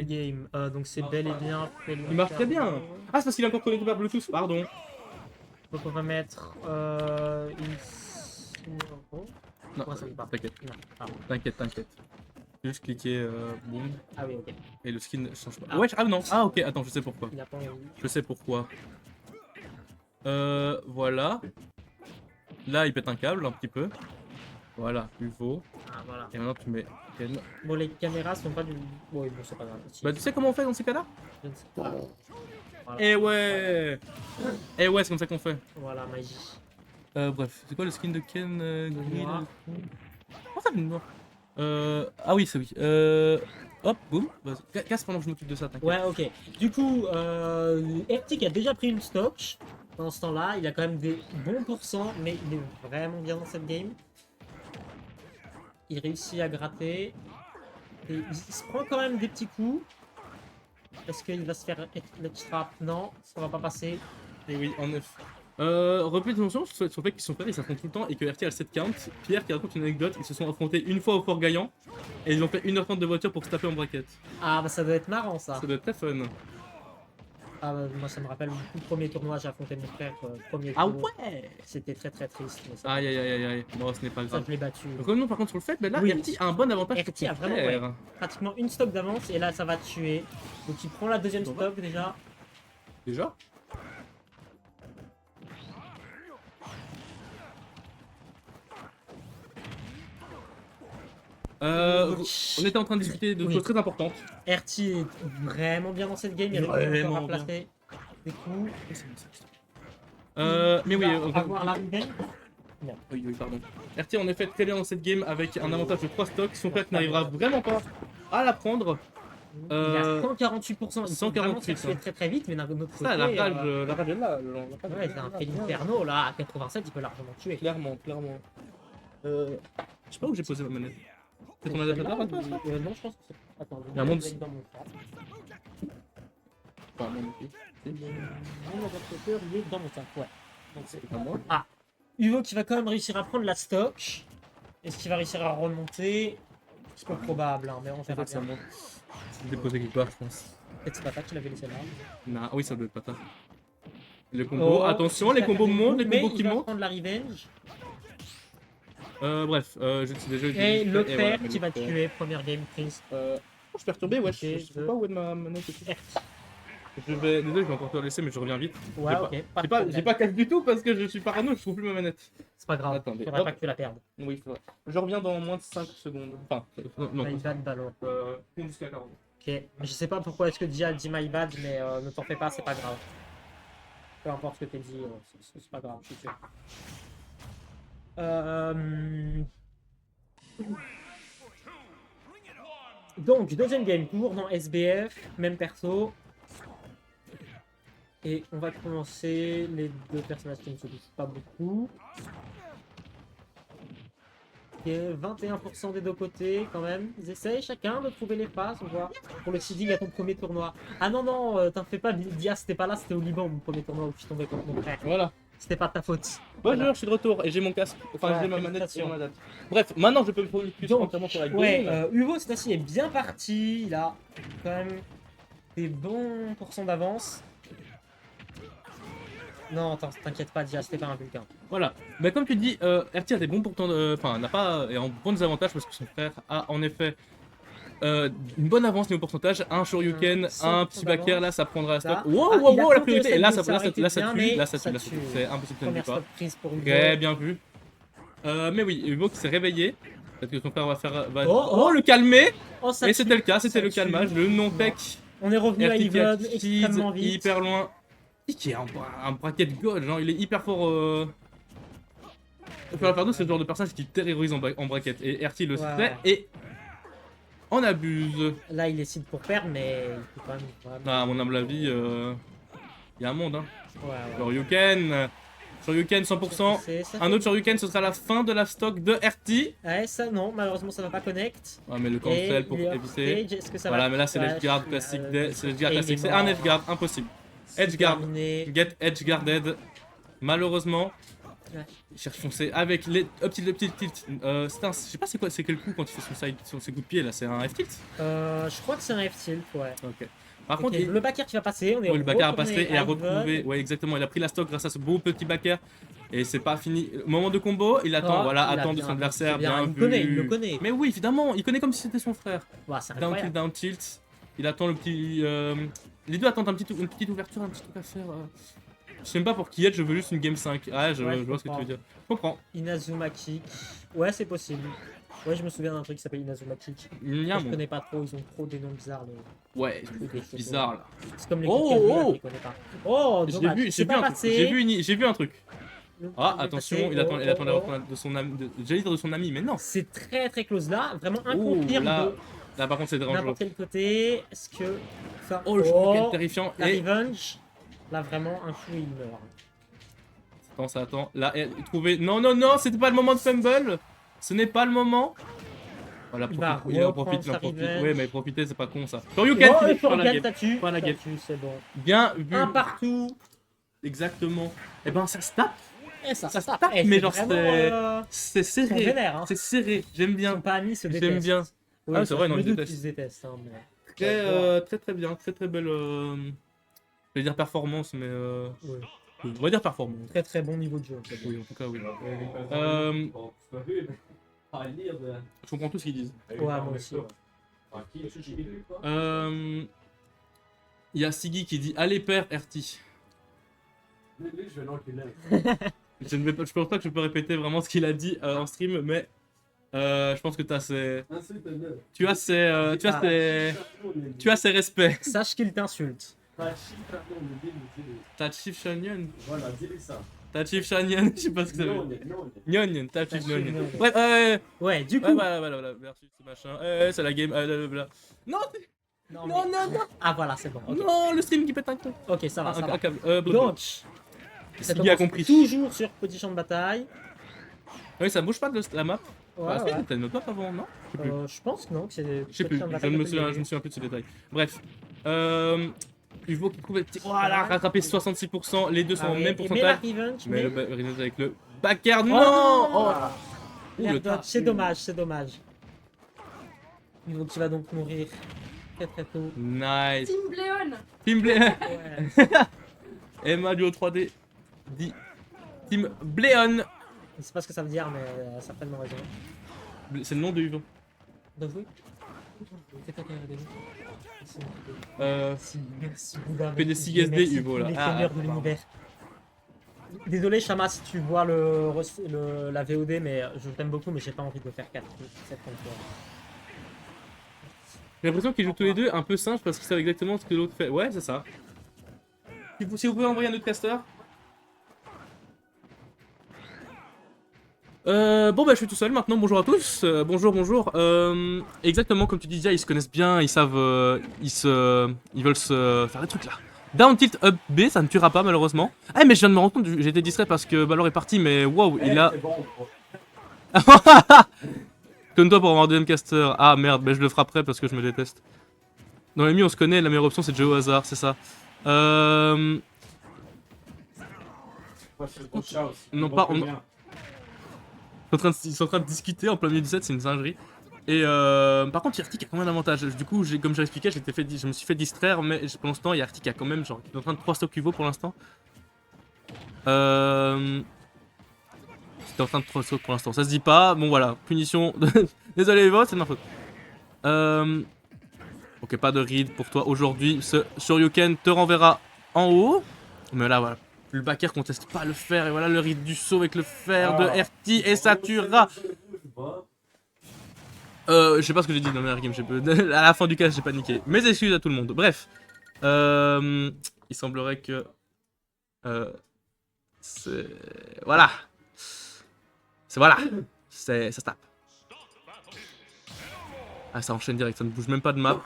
Game, donc c'est bel et bien fait. Il marche très bien. Ah, c'est parce qu'il est encore connecté par Bluetooth, pardon. Donc on va mettre une numéro. Non, Ouais, ça me parle. t'inquiète, Non, pardon. t'inquiète. Juste cliquer boom Ah oui, ok. et le skin ne change pas. Ah. Ouais, ah non, ah ok, attends, je sais pourquoi. Il a pas envie. Je sais pourquoi. Voilà. Là, il pète un câble un petit peu. Voilà, UVO. Ah voilà. Et maintenant, tu mets Ken. Bon, les caméras sont pas du. Oui, bon, c'est pas grave. Bah, tu sais comment on fait dans ces cas-là? Je ne sais pas. Voilà. Eh ouais! Eh ouais, c'est comme ça qu'on fait. Voilà, magie. Bref, c'est quoi le skin de Ken gris Noir. là? Oh, ça, le noir. Ah oui, c'est oui. Hop, boum. Vas-y. Casse pendant que je m'occupe de ça, t'inquiète. Ouais, ok. Du coup, Ertic a déjà pris une stock. Dans ce temps-là, il a quand même des bons pourcents, mais il est vraiment bien dans cette game. Il réussit à gratter. Et il se prend quand même des petits coups. Est-ce qu'il va se faire l'extra? Non, ça va pas passer. Et oui, en effet. Reprenez attention sur le fait qu'ils sont frères, ils s'affrontent tout le temps et que RT a le 7 count. Pierre qui raconte une anecdote, ils se sont affrontés une fois au Fort Gaillan et ils ont fait 1h30 de voiture pour se taper en braquette. Ah bah ça doit être marrant ça. Ça doit être très fun. Ah bah, moi ça me rappelle mon tout premier tournoi, j'ai affronté mon frère, premier Ah tour. ouais! C'était très triste. Mais ça, Aïe aïe aïe aïe aïe, bon ce n'est pas ça grave. je l'ai battu. Revenons par contre sur le fait, mais là Oui. RT a un bon avantage RT sur a son vraiment, frère. pratiquement une stock d'avance et là ça va tuer. Donc il prend la deuxième stock déjà. Déjà? On était en train de discuter de choses très importantes. RT est vraiment bien dans cette game, il arrive Vraiment encore à placer des coups. Mais oui, Avoir la revenge. oui, pardon. RT en effet très bien dans cette game avec un avantage de 3 stocks. Son frère n'arrivera vraiment pas à la prendre. Il a 148%, il 148, se fait très très vite, mais d'un autre côté, Ça, la rage est là. ouais, c'est un Felinferno là, à 87, il peut largement tuer. Clairement. Je sais pas où j'ai posé ma manette. C'est ton adaptateur à toi ça? Non, je pense que c'est. Attends, Il y a un monde- dans mon sac. Enfin, mon équipe. Mon adaptateur, il est dans mon sac, ouais. Donc, c'est À moi. Ah, Hugo qui va quand même réussir à prendre la stock. Est-ce qu'il va réussir à remonter? C'est pas probable, hein, mais on verra bien. Je l'ai posé quelque part, je pense. Peut-être c'est pas ça que tu l'avais laissé là. Ah oui, ça doit être pas ça. Les combos, attention, les combos montent, les combos qui Il va montent. prendre la revenge. Bref, je suis déjà. Et le voilà, père mais qui va le père. tuer, première game prise. Je suis perturbé, ouais, je Ok, sais pas où est ma manette. Désolé, je vais encore te laisser, mais je reviens vite. Ouais, ok. J'ai pas casse du tout parce que je suis parano, je trouve plus ma manette. C'est pas grave, Attendez, faudrait hop. pas que tu la perdes. Oui, c'est vrai. Je reviens dans moins de 5 secondes. Enfin, non, My bad, ballon. jusqu'à 40. Ok, je sais pas pourquoi est-ce que Dia dit my bad, mais ne t'en fais pas, c'est pas grave. Peu importe ce que t'as dit, c'est pas grave, je suis sûr. Donc, deuxième game, toujours dans SBF, même perso. Et on va commencer les deux personnages qui ne se touchent pas beaucoup. Ok, 21% des deux côtés quand même. Ils essayent chacun de trouver les passes, on voit. Pour le seeding à ton premier tournoi. Ah non, non, t'en fais pas, Dia, c'était pas là, c'était au Liban, mon premier tournoi où je suis tombé contre mon frère. Voilà. C'était pas ta faute. Bonjour, Voilà. je suis de retour et j'ai mon casque. Enfin, Ouais, j'ai ma manette et félicitations. ma date. Bref, maintenant je peux me focus Donc, entièrement sur la game. ouais, Hugo cette fois-ci est bien parti. Il a quand même des bons pourcents d'avance. Non, attends, t'inquiète pas, Dia, c'était pas un vulcain. Voilà. Mais comme tu dis, RT a des bons pourtant, enfin, n'a pas et en bons avantages parce que son frère a en effet une bonne avance niveau pourcentage, un Shoryuken, un petit backer, là ça prendra la stock. Là. Wow, Ah, wow, il a wow, la tenté priorité. Et là ça aurait été bien, mais tue, ça tue. c'est impossible que ça ne tue Première pas. stop prise pour Hugo. Très bien vu. Mais oui, Hugo qui s'est réveillé. Peut-être que son frère va faire. Oh, le calmer. Oh, ça Et c'était le cas, ça c'était le tue. calmage. Le non-tech. On est revenu à RT qui Even tease extrêmement vite. hyper loin. Qui est un bracket god, genre il est hyper fort. Fardo, c'est le genre de personnage qui terrorise en bracket. Et RT le Ouais. sait et en abuse. Là, il décide pour perdre, mais il peut quand même. Vraiment... Ah, à mon humble avis, il y a un monde. Hein. Ouais. Shoryuken 100%. Ça Un autre Shoryuken, ce sera la fin de la stock de RT. Ouais, ça non, malheureusement ça va pas connect. Ouais, mais le cancel pour éviter. Est-ce que ça Voilà, va... mais là c'est l'edgeguard classique. C'est l'edgeguard classique. C'est un edgeguard, impossible. Edgeguard. Get edgeguarded. Malheureusement. Ouais. Il cherche foncer avec les up tilt. C'est un, je sais pas c'est quoi, c'est quel coup quand il fait son side, ses coups de pied là, c'est un F tilt. Je crois que c'est un F-tilt, ouais. Ok. Par Ok, contre, le backer qui va passer, on est le backer a retourné passé et a à retrouvé. Yvonne. Ouais, exactement. Il a pris la stock grâce à ce beau petit backer. Et c'est pas fini. Moment de combo, il attend. Ah, voilà, il a attend de bien- son adversaire. c'est bien, Bien il vu. connaît, il le connaît. Mais oui, évidemment, il connaît comme si c'était son frère. Ouais, c'est Down tilt, incroyable. down tilt. Il attend le petit. Les deux attendent une petite ouverture, un petit truc à faire. Je sais même pas pour qui être, je veux juste une game 5. Ah, je Ouais, je vois ce que tu comprends. veux dire. Je comprends. Inazuma Kick. Ouais, c'est possible. Ouais, je me souviens d'un truc qui s'appelle Inazuma Kick. Miam. Je connais pas trop, ils ont trop des noms bizarres. Ouais, Des choses bizarre là. C'est comme les Oh, Kick oh. je connais pas. Oh, J'ai dommage. vu, C'est pas un truc. passé. J'ai vu un truc. Le- Ah, il est attention, passé. il attend, Oh, il attend oh, les oh. reprendre de son ami. J'allais dire de son ami, mais non. C'est très très close là, vraiment un Oh, confirme là, de là par contre c'est dangereux. n'importe quel côté. Est-ce que ça. Oh, le shuriken terrifiant. La Et revenge. Là vraiment un coup et il meurt. attends, ça attend. Là, trouvé. Non, non, non, c'était pas le moment de fumble. Ce n'est pas le moment. Voilà, Il va il en reprendre profite, il en sa profite. revenge. Oui, mais profiter, c'est pas con ça. Shoryuken, Oh, finish par la Shoryuken, game. t'as-tu. Par la game. C'est bon. Bien vu. Un partout. Exactement. Et ben ça se tape. Et ça Ça se tape. tape, Eh, mais c'est genre, vraiment, c'est ils sont serré. vénères, hein. C'est serré. J'aime Ils bien. sont pas amis, ils se détestent. J'aime bien. Oui, Ah, c'est ça, vrai, je non, me ils se doute détestent. qu'ils se détestent. Hein, mais... Très bien, très belle. Je vais dire performance, mais Oui. oui, on va dire performance. Très très bon niveau de jeu. Oui, en tout cas, oui. Je comprends tout ce qu'ils disent. Ouais, moi aussi. Ouais. Il y a Siggy qui dit allez père RT. Je pense pas que je peux répéter vraiment ce qu'il a dit en stream, mais je pense que tu as ses respects. Sache qu'il t'insulte. Ta Chief Shanyon. Voilà, dis-lui ça. Ta Chief Shanyon, je sais pas ce que ça veut Non, dire. non. Nyon, ta Chief Chief Nyon. Nyon. Bref, Ouais, du coup. ouais, voilà, versus ce machin. C'est la game. Blablabla. Non, Non, non, mais- non, non, Ah voilà, c'est bon. Ok, non, le stream qui pète un câble. ok, ça va, ça va. Un câble. Donc, ça Siggy a commence compris. toujours sur petit champ de bataille. Oui, ça bouge pas de la map. Ouais, Bah, ouais. c'était une autre map avant, non? Je sais plus. Je pense que non, que c'est. Je sais plus, je ne me souviens plus de ces détails. Bref. Hugo qui trouve. Voilà, rattrapé 66%, les deux sont au même Mais la pourcentage. revenge, Mais le mais... revenge avec le backer, Oh non! Oh, La le revenge, tap. c'est dommage, c'est dommage. Hugo qui va donc mourir très très tôt. Nice. Team Bléon. Team Blé... Ouais. Emma Duo 3D dit Team Bléon. Je sais pas ce que ça veut dire, mais elle a certainement raison. C'est le nom de Hugo. Donc oui. C'est pas qu'il y a des Euh, Merci Bouddha. PDC merci, SD, merci Hugo, tous là. les Ah, seigneurs de pardon. l'univers. Désolé Shama si tu vois la VOD, mais je t'aime beaucoup, mais j'ai pas envie de faire 4 7 fois. J'ai l'impression qu'ils jouent tous les deux un peu singe parce qu'ils savent exactement ce que l'autre fait. Ouais, c'est ça. Si vous pouvez envoyer un autre caster. Bon bah je suis tout seul maintenant, bonjour à tous, bonjour. Exactement comme tu disais, ils se connaissent bien, ils savent, ils veulent se faire des trucs là. Down tilt up B, ça ne tuera pas malheureusement. Ah mais je viens de me rendre compte, j'étais distrait parce que Balor est parti, mais waouh, il a... C'est bon. Comme toi pour avoir un deuxième caster. Ah merde, mais je le frapperai parce que je me déteste. Dans les mi on se connaît, la meilleure option c'est de jouer au hasard, c'est ça. Non, pas- Ils sont en train de discuter en plein milieu du set, c'est une singerie. Et par contre, Yartik a quand même un avantage. Du coup, comme j'ai expliqué, je me suis fait distraire, mais pendant ce temps, Yartik a quand même, genre, il est en train de 3 stocks Uvo pour l'instant. C'était en train de 3 stocks pour l'instant, ça se dit pas. Bon, voilà, punition. Désolé, Evo, c'est de ma faute. Ok, pas de read pour toi aujourd'hui. Ce Shoryuken te renverra en haut. Mais là, voilà. Le backer conteste pas le fer. Et voilà le read du saut avec le fer de RT. Et ça tuera. Je sais pas ce que j'ai dit dans le game. À la fin du cas, j'ai paniqué. Mes excuses à tout le monde. Bref. Il semblerait que. Voilà. Voilà. Ça se tape. Ah, ça enchaîne direct. Ça ne bouge même pas de map.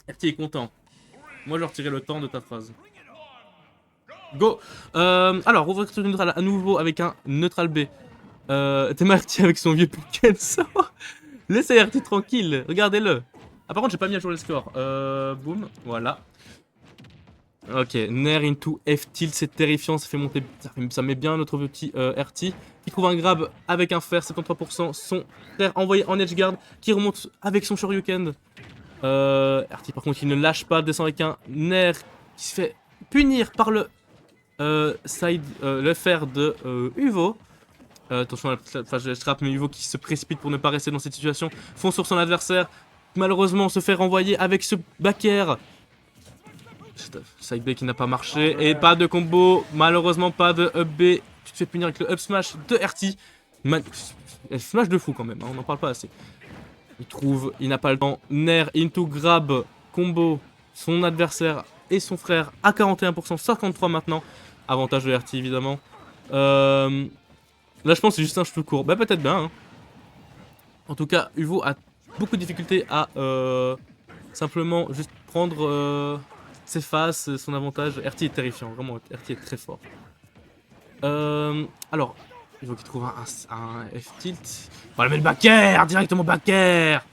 RT est content. Moi, je retirais le temps de ta phrase. Go. Alors, ouverture neutrale à nouveau avec un neutral B. T'es RT avec son vieux Pikenso. Laissez RT tranquille. Regardez-le. Ah, par contre, j'ai pas mis à jour les scores. Boum. Voilà. Ok, Nair into F-tilt, c'est terrifiant, ça fait monter, ça met bien notre petit RT, qui trouve un grab avec un fer, 73%, son frère envoyé en edge guard, qui remonte avec son Shoryuken. RT par contre il ne lâche pas, descend avec un Nair qui se fait punir par le le fer de Uvo. Attention à la flèche trap, mais Uvo qui se précipite pour ne pas rester dans cette situation, fonce sur son adversaire, malheureusement se fait renvoyer avec ce back air. Side B qui n'a pas marché, et pas de combo, malheureusement pas de up B, tu te fais punir avec le up smash de RT. Smash de fou quand même, hein, on n'en parle pas assez. Il n'a pas le temps, Nair into grab, combo, son adversaire et son frère à 41%, 53 maintenant, avantage de RT évidemment. Là je pense que c'est juste un cheveu court, bah peut-être bien. Hein. En tout cas, Uvo a beaucoup de difficultés à simplement juste prendre ses phases, son avantage. RT est terrifiant, vraiment, RT est très fort. Alors, Uvo qui trouve un F-tilt. Voilà, mais le back air, directement back air.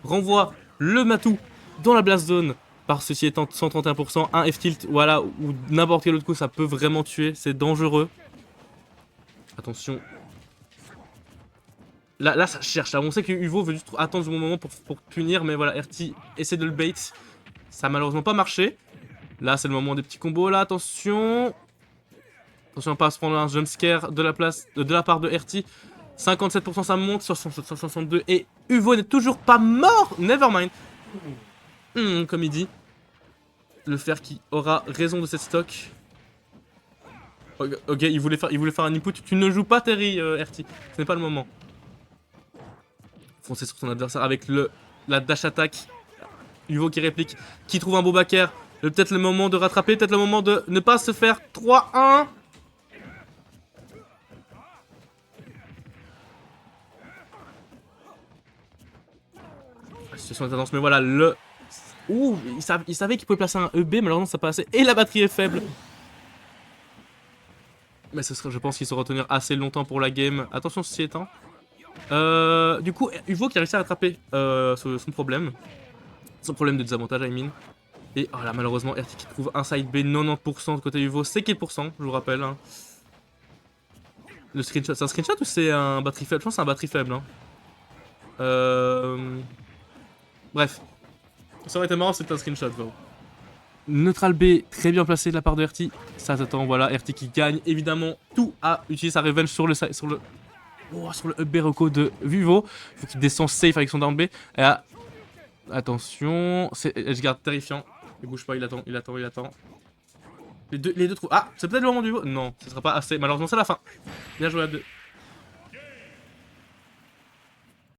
Renvoie le matou dans la blast zone. Par ceci étant 131%, un F-tilt, voilà, ou n'importe quel autre coup, ça peut vraiment tuer, c'est dangereux. Attention. Là, ça cherche. Là, on sait que Uvo veut juste attendre ce bon moment pour punir, mais voilà, RT essaie de le bait. Ça a malheureusement pas marché. Là, c'est le moment des petits combos. Là, attention. Attention à pas se prendre un jumpscare de la part de RT. 57%, ça monte. 62. Et Uvo n'est toujours pas mort. Nevermind. Comme il dit. Le fer qui aura raison de cette stock. Ok, il voulait faire un input. Tu ne joues pas Terry, RT. Ce n'est pas le moment. Foncer sur son adversaire avec la dash attack. Uvo qui réplique, qui trouve un beau back air. Peut-être le moment de rattraper, peut-être le moment de ne pas se faire 3-1. La situation est intense, mais voilà, ouh, il savait qu'il pouvait placer un EB, malheureusement ça passait. Et la batterie est faible. Mais je pense qu'il se retenir assez longtemps pour la game. Attention, ceci étant. Du coup, Uvo qui a réussi à rattraper son problème. Son problème de désavantage, I mean. Et oh là, malheureusement, RT qui trouve un side B 90% de côté Uvo. C'est quel pourcent, je vous rappelle. Hein. Le screenshot, c'est un screenshot ou c'est un batterie faible? Je pense que c'est un batterie faible. Hein. Bref. Ça aurait été marrant, c'était un screenshot. Bon. Neutral B, très bien placé de la part de RT. Ça s'attend, voilà. RT qui gagne évidemment tout à utiliser sa revenge sur le up B reco de Uvo. Il faut qu'il descende safe avec son down B. Et attention, c'est Edgeguard terrifiant. Il bouge pas, il attend. Les deux trouvent. Ah, c'est peut-être le moment du Uvo. Non, ce sera pas assez. Malheureusement, c'est la fin. Bien joué à deux.